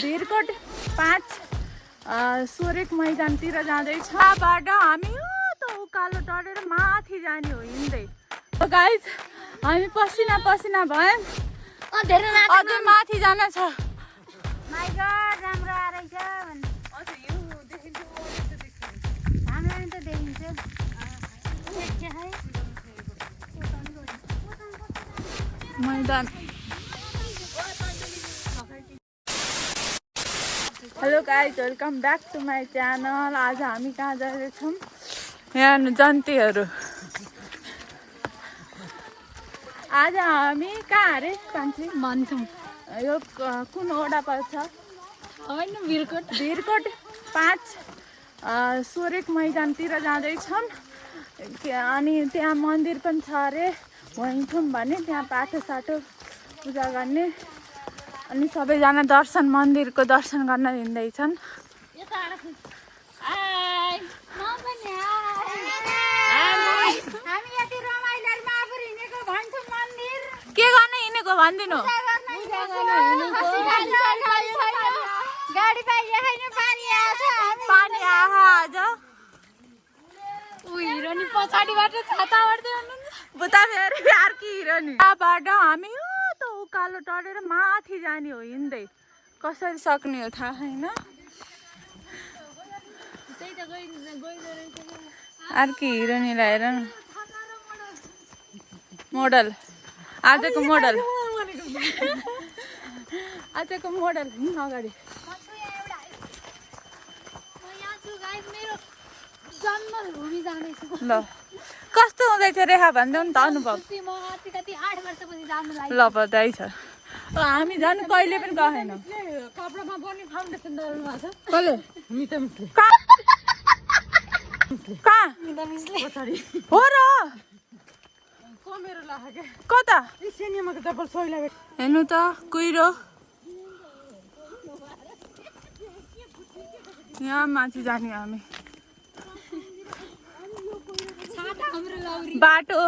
Bhirkot 5 psoric मैदानतिर जाँदैछ। यहाँबाट हामी त उकालो टरेर माथि जाने हो हिँड्दै। गाइज हामी पसिना पसिना भयौँ, अझै माथि जान छ। माइ गॉड राम्रो आरहेछ हामीलाई त देखिन्छ मैदान। Hello guys, welcome back to my channel. आज हामी कहाँ जाँदैछौँ? यहाँ जन्तीहरू। आज हामी कहाँ अरे कान्छी भन्छौँ यो कुन वडा पर्छ? होइन भिरकोट 5 सोरेक मैदानतिर जाँदैछौँ। अनि त्यहाँ मन्दिर पनि छ अरे, वहीँ भने त्यहाँ पाठोसाठो पूजा गर्ने। अनि सबैजना दर्शन मन्दिरको दर्शन गर्न हिँड्दैछन्। के गर्न हिँडेको भनिदिनु? गाडी पानी आज हिरोनी पछाडिबाट छाता ओढ्दै हुनुहुन्छ। बुता फेरि अर्की हिरोनी। यहाँबाट हामी त उकालो टरेर माथि जाने हो हिँड्दै। कसरी सक्ने हो थाहा छैन। अर्की हिरोनीलाई हेर न, मोडल आजको मोडल हिँड्न अगाडि। ल कस्तो हुँदैछ रेखा भन्दै नि त अनुभव। ल बधाई छ। हामी झन् कहिले पनि गएन। कपडामा पनि फाउन्डेसन दल्नु भएको छ। कसले? कहाँ हो र? कता हेर्नु त कुहिरो। यहाँ माथि जाने हामी। बाटो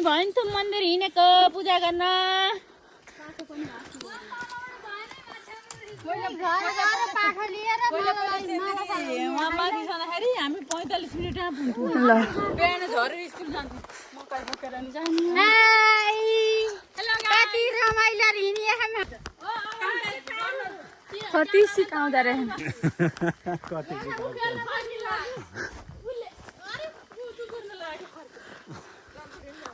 भन्छौँ मन्दिर हिँडेको पूजा गर्न। वहाँ माथि जाँदाखेरि हामी 45 मिनटमा पुग्छौँ। ल बिहान झरेर स्कुल जान्छौँ। मकै बोकेर नि जाने। कति सिकाउँदा रहे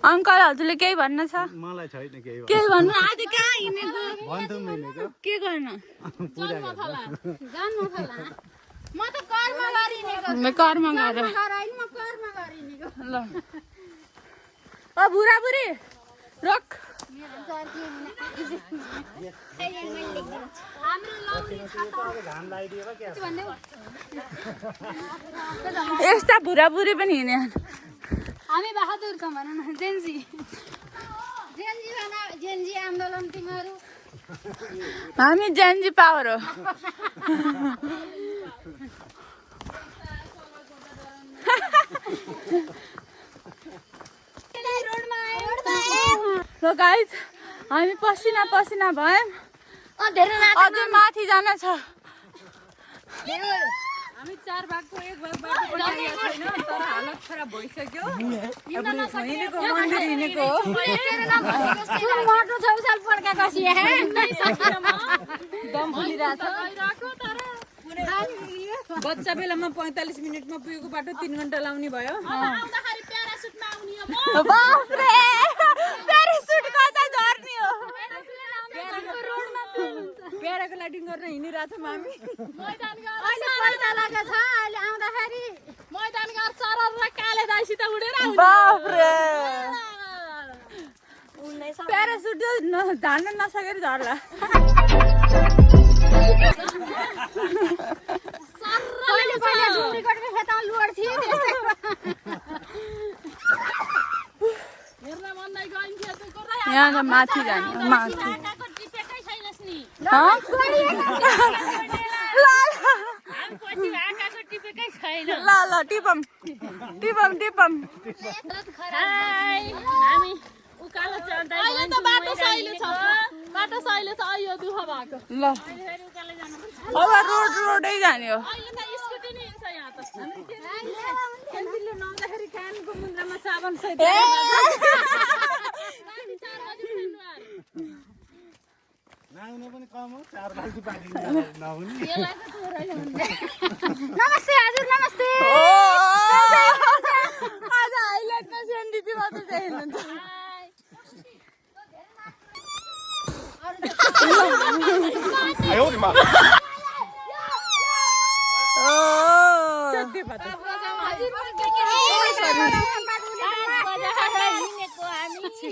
अङ्कल हजुरले केही भन्न छ? मलाई छैन केही भन्नु? आज कहाँ हिँडेको? के गर्न? म त कर्म गरिनेको। कर्म गरेर। ल ओ बुढा बुढी रोक। यस्ता बुढा बुढी पनि हिँड्ने। हामी बहादुर छौँ भन न। जेन्जी आन्दोलन तिमीहरू। हामी जेन्जी पावर हो। ल गाइज हामी पसिना पसिना भयौँ, अझै माथि जान छ। हामी 4 भागको 1 भाग बाटो बनाएको छैन, तर हालत खराब भइसक्यो। हिँडेको मन्दिर हिँडेको हो। मोटो छौसाल पड्का कसिए दम फुलिरहेछ। बच्चा बेलामा 45 मिनटमा पुगेको बाटो 3 घण्टा लाउने भयो। आउँदाखेरि प्यारासुटमा आउने हो। बाफ रे, प्यारासुट कता झर्ने हो? प्याराग्लाइडिङ गर्न हिँडिरहेछौँ हामी। अहिले पैसा लागेको छ। अहिले आउँदाखेरि मैदान घर सरर र काले दाइसित उडेर आउँछ। बाफ रे, प्यारासुट झार्न नसकेर झर्ला। यहाँ त माथि जाने माथि। ल ल टिपम। टिपम टिपम हाय हामी उकालो चढ्दै अहिले त बाटो सहिले छ बाटो सहिले छ आयो दुख भएको ल अब रोडै जाने हो अहिले त स्कुटी नि हिँड्छ यहाँ त सेल्फीले नआउँदाखेरि कानको मुन्द्रामा साबन सहित नआउने पनि कम हो 4 बाल्टी पानी नहुने नमस्ते हजुर नमस्ते आज हाइलाइटमा सेन्डिपी मात्र देख्नुहुन्छ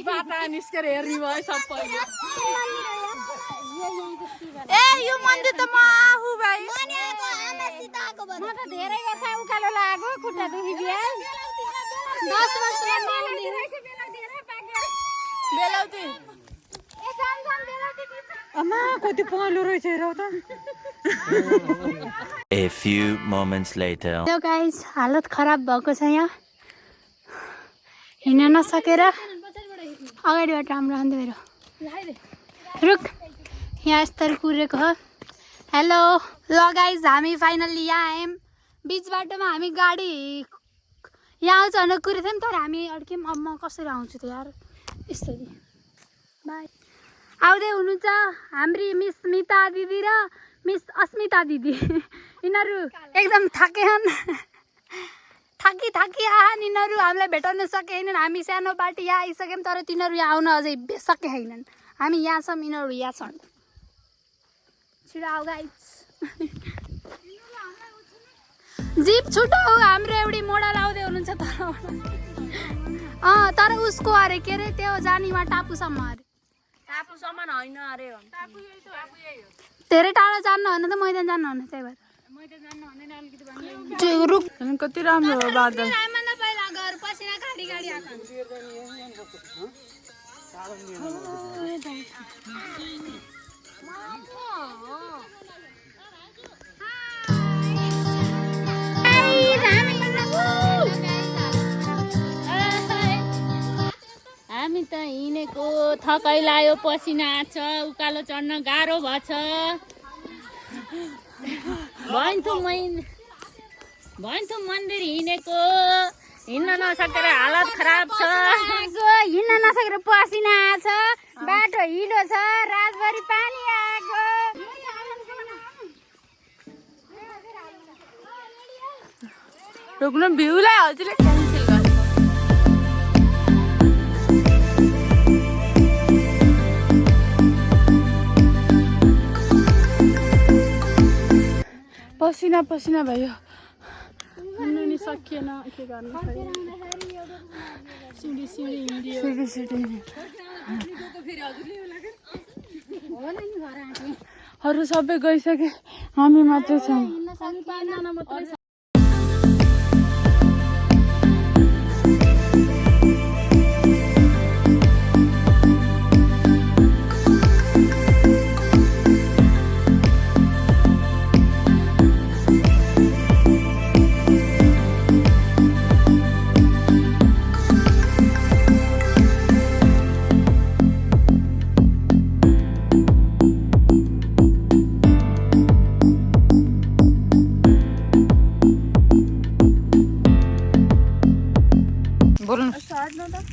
बाटा निस्केर हेर्ने भयो सबैले ए यो मन्दिर त म आफू भाइ म त धेरै वर्ष उकालो लागेको खुट्टा दुखी बिहान 10 वर्षमा बेलाउती अम्मा कति पहलो रहेछ हेरौ त A few moments later. Hello guys हालत खराब भएको छ यहाँ हिँड्न नसकेर अगाडिबाट राम्रो आउँदै भएर रुक यहाँ यस्तरी कुरेको हो हेलो ल गाइस हामी फाइनल्ली यहाँ आयौँ बिच बाटोमा हामी गाडी यहाँ आउँछ भनेर कुरेको थियौँ तर हामी अड्क्यौँ अब म कसरी आउँछु त यार यसरी बाई आउँदै हुनुहुन्छ हाम्री मिस स्मिता दिदी र मिस अस्मिता दिदी यिनीहरू एकदम थाकेछन् थाकी आएन यिनीहरू हामीलाई भेटाउन सकेनन् हामी सानो पार्टी यहाँ आइसक्यौँ तर तिनीहरू यहाँ आउन अझै सकेनन् हामी यहाँ छौँ यिनीहरू यहाँ छन् छिटो आऊ गाइस जिप छुटो हो हाम्रो एउटी मोडल आउँदै हुनुहुन्छ तर उसको अरे के अरे त्यो जाने वहाँ टापुसम्म अरे टापुसम्म होइन अरे धेरै टाढा जान्न भने त मैदान जान्न भने त्यही भएर रुक कति राम्रो हो बादल पहिला घर पसिना गाडी गाडी हामी त हिँडेको थकाइ लाग्यो पसिना आछ उकालो चढ्न गाह्रो भएछ भन्छौँ मन्दिर हिँडेको हिँड्न नसकेर हालत खराब छ हिँड्न नसकेर पसिना आछ बाटो हिलो छ रातभरि पानी आएको रोक्नु भ्यूलाई हजुरले क्यान्सल गर्नु पसिना पसिना भयो हिँड्नु नि सकिएन के गर्नु सिडी अरू सबै गइसके हामी मात्रै छौँ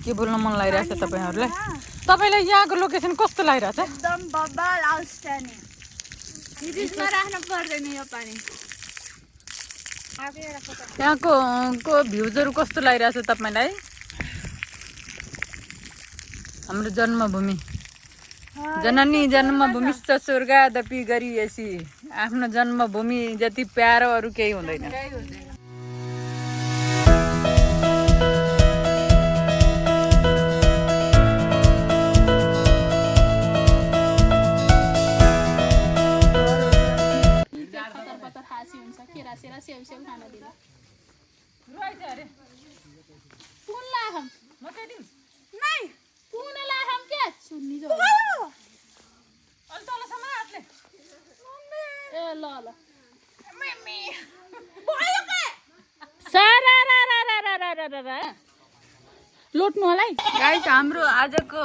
के बोल्न मन लागिरहेछ तपाईहरुलाई तपाईलाई यहाँको लोकेसन कस्तो लागिरहेछ एकदम बब्बल आउटस्ट्यान्डिङ फ्रिजमा राख्न पर्दैन यो पानी यहाँको भ्यूजहरु कस्तो लागिरहेछ तपाईलाई हाम्रो जन्मभूमि जननी जन्मभूमिश्च स्वर्गादपि गरिएसी आफ्नो जन्मभूमि जति प्यारो अरु केही हुँदैन लोट्नु होला है। गाइस हाम्रो आजको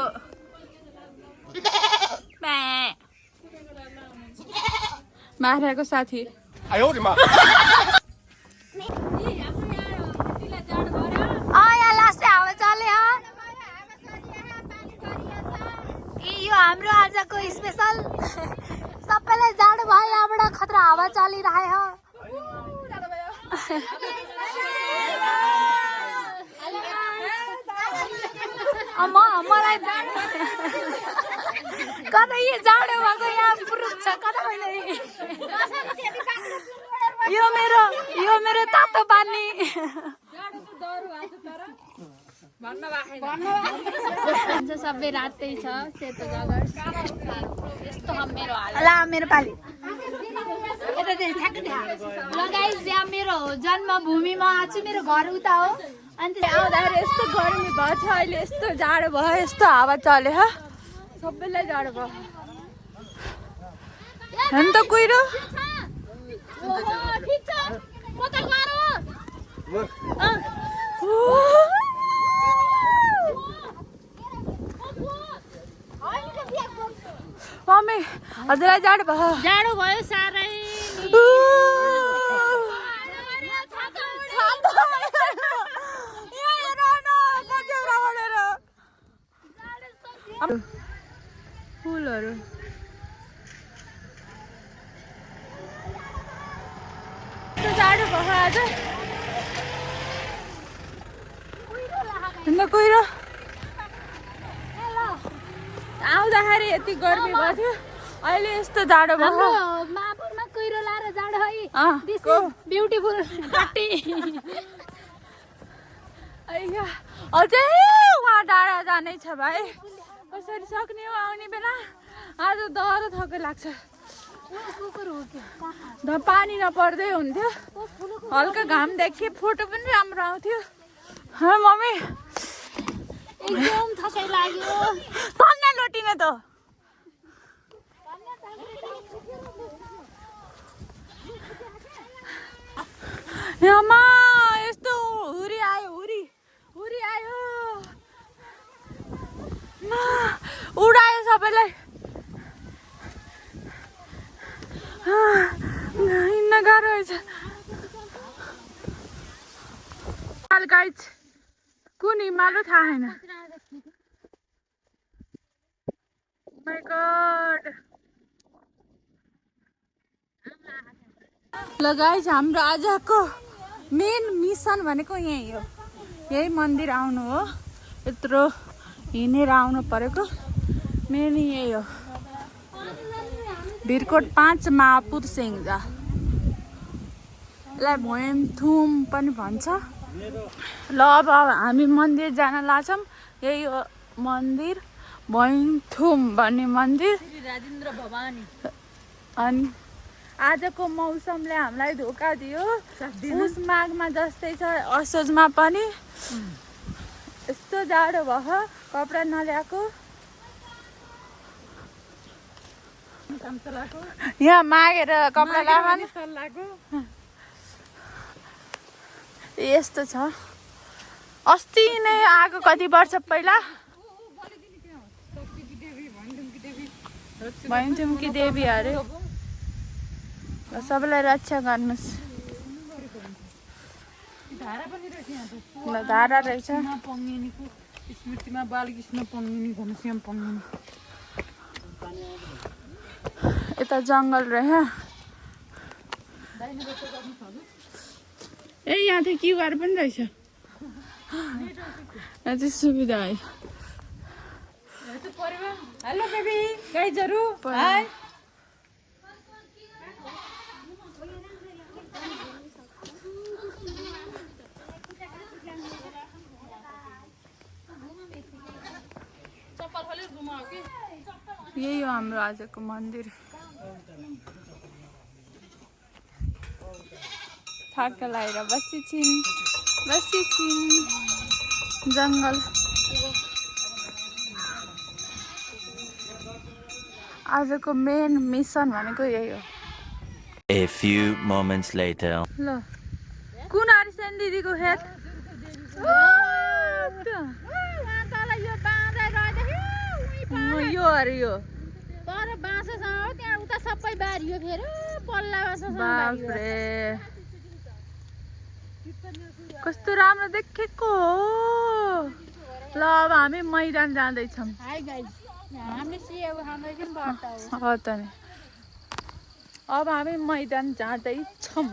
मारेको साथी यहाँ लास्टै हावा चल्यो। यो हाम्रो आजको स्पेसल सबैलाई जाडो भयो। यहाँबाट खतरा हावा चलिरहेको। मलाई कतै यो जाडो भएको यहाँ पुरुष छ कता होइन। यो मेरो तातो पानी। सबै रातै छ सेतो जगर यस्तो मेरो हाल मेरो पाली। ल गाइस यहाँ मेरो जन्मभूमिमा चाहिँ मेरो घर उता हो। अनि आउँदाखेरि यस्तो गर्मी भएछ, अहिले यस्तो जाडो भयो, यस्तो हावा चल्यो, सबैलाई जाडो भयो। हेर्नु त कुहिरो मम्मी हजुरलाई जाडो भयो? जाडो भयो साह्रै। फुलहरू जाडो भयो आज। कुहिरो आउँदाखेरि यति गर्मी भयो थियो, अहिले यस्तो जाडो भयो। मापुरमा कुहिरो लाएर जाडो है। दिस को? Is beautiful party. अझै उहाँ डाँडा जानै छ भाइ, कसरी सक्ने हो आउने बेला। आज डह्रो थकै लाग्छ। पानी नपर्दै हुन्थ्यो, हल्का घाम देखे फोटो पनि राम्रो आउँथ्यो। मम्मी एकदम थकै लाग्यो। कन्या लोटिने त आमा यस्तो हुरी आयो, हुरी आयो, उडायो सबैलाई। हिँड्न गाह्रो रहेछ। गाइज कुन हिमालय थाहा छैन। My God. ल गाइज हाम्रो आजको मेन मिसन भनेको यही हो, यही मन्दिर आउनु हो। यत्रो हिँडेर आउनु परेको मेन यही हो। भिरकोट 5 महापुर सेङ्जा, यसलाई भोइमथुम पनि भन्छ। ल अब हामी मन्दिर जान लाग्छौँ। यही हो मन्दिर, भोइमथुम भन्ने मन्दिर। राजेन्द्र भवानी। अनि आजको मौसमले हामीलाई धोका दियो। पुस माघमा जस्तै छ, असोजमा पनि यस्तो जाडो भयो, कपडा नल्याएको। यहाँ मागेर कपडा लगाएको यस्तो छ। अस्ति नै आएको कति वर्ष पहिला। भैमथुमकी देवी अरे। सबैलाई रक्षा गर्नुहोस्। धारा रहेछ। स्मृतिमा बालकृष्ण पङ्गिनी घनश्याम पङ्गिनी। यता जङ्गल रह्यो। ए यहाँ त क्युआर पनि रहेछ। यहाँ चाहिँ सुविधा है। हेलो बेबी गाइजहरू, हाय। यही हो हाम्रो आजको मन्दिर। थाक लगाएर बसिछिन् जङ्गल। आजको मेन मिसन भनेको यही हो। A few moments later. ल कुन आरिसेन दिदीको खेत? अरे यो तर बाँससँग हो त्यहाँ उता सबै बारी हो फेरि पल्ला बाँससँग बारी हो बाफ्रे कस्तो राम्रो देखेको हो ल अब हामी मैदान जाँदैछौँ हाई गाइस हामीले सेउ खाँदैछौँ बट्टा हो हो त नि अब हामी मैदान जाँदैछौँ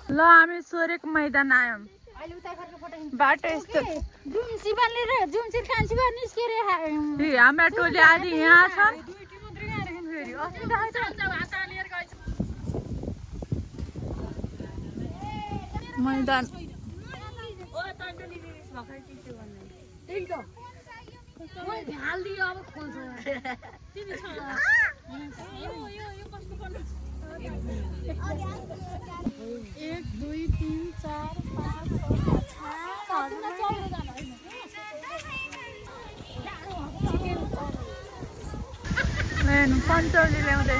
ल हामी सोरेको मैदान आयौँ अहिले उता फर्केर पठाइन्छ बाटो यस्तो जुन शिवनले र जुन चाहिँ कान्छीबाट निस्केर हाम्रा टोली आदि यहाँ छन् मैदान हालिदियो अब खोल्छ एक दुई तिन चार पञ्चौली ल्याउँदै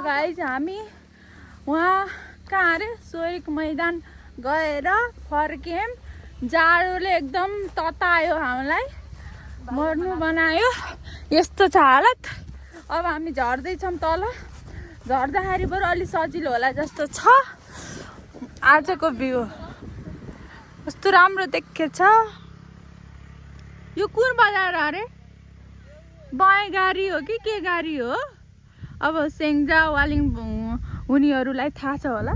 गाइस हामी वहाँ कहाँ अरे सोरेक मैदान गएर फर्क्यौँ जाडोले एकदम ततायो हामीलाई मर्नु बनायो यस्तो छ हालत अब हामी झर्दैछौँ तल झर्दाखेरि बरु अलि सजिलो होला जस्तो छ आजको भ्यू कस्तो राम्रो देखेछ यो कुन बजार अरे बायाँ गाडी हो कि के गाडी हो अब सेङ्जा वालिङ हुनेहरूलाई थाहा छ होला